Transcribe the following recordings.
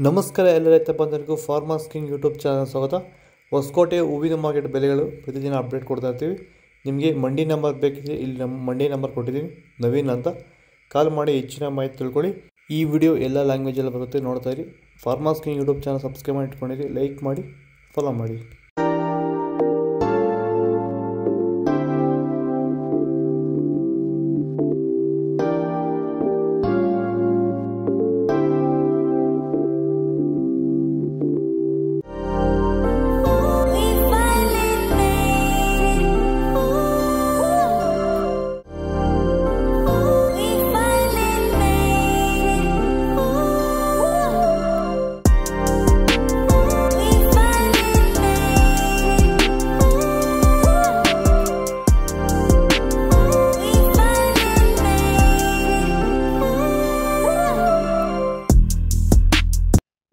ನಮಸ್ಕಾರ ಎಲ್ಲ ರೈತ ಬಂಧುಗಳಿಗೂ ಫಾರ್ಮರ್ಸ್ ಕಿಂಗ್ ಯೂಟ್ಯೂಬ್ ಚಾನಲ್ ಸ್ವಾಗತ. ಹೊಸಕೋಟೆ ಹೂವಿನ ಮಾರ್ಕೆಟ್ ಬೆಲೆಗಳು ಪ್ರತಿದಿನ ಅಪ್ಡೇಟ್ ಕೊಡ್ತಾ ಇರ್ತೀವಿ. ನಿಮಗೆ ಮಂಡಿ ನಂಬರ್ ಬೇಕಿದ್ರೆ ಇಲ್ಲಿ ನಮ್ಮ ಮಂಡಿ ನಂಬರ್ ಕೊಟ್ಟಿದ್ದೀನಿ, ನವೀನ್ ಅಂತ. ಕಾಲ್ ಮಾಡಿ ಹೆಚ್ಚಿನ ಮಾಹಿತಿ ತಿಳ್ಕೊಳ್ಳಿ. ಈ ವಿಡಿಯೋ ಎಲ್ಲ ಲ್ಯಾಂಗ್ವೇಜಲ್ಲಿ ಬರುತ್ತೆ, ನೋಡ್ತಾ ಇರಿ. Farmers king YouTube channel subscribe ಮಾಡಿ ಇಟ್ಕೊಂಡಿರಿ, ಲೈಕ್ ಮಾಡಿ, ಫಾಲೋ ಮಾಡಿ.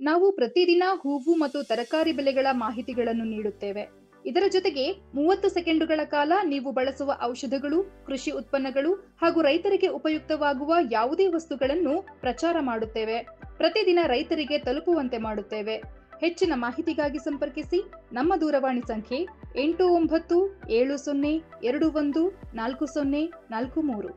ನಾವು ಪ್ರತಿದಿನ ಹೂವು ಮತ್ತು ತರಕಾರಿ ಬೆಲೆಗಳ ಮಾಹಿತಿಗಳನ್ನು ನೀಡುತ್ತೇವೆ. ಇದರ ಜೊತೆಗೆ 30 ಸೆಕೆಂಡುಗಳ ಕಾಲ ನೀವು ಬಳಸುವ ಔಷಧಗಳು, ಕೃಷಿ ಉತ್ಪನ್ನಗಳು ಹಾಗೂ ರೈತರಿಗೆ ಉಪಯುಕ್ತವಾಗುವ ಯಾವುದೇ ವಸ್ತುಗಳನ್ನು ಪ್ರಚಾರ ಮಾಡುತ್ತೇವೆ. ಪ್ರತಿದಿನ ರೈತರಿಗೆ ತಲುಪುವಂತೆ ಮಾಡುತ್ತೇವೆ. ಹೆಚ್ಚಿನ ಮಾಹಿತಿಗಾಗಿ ಸಂಪರ್ಕಿಸಿ. ನಮ್ಮ ದೂರವಾಣಿ ಸಂಖ್ಯೆ 8970214043.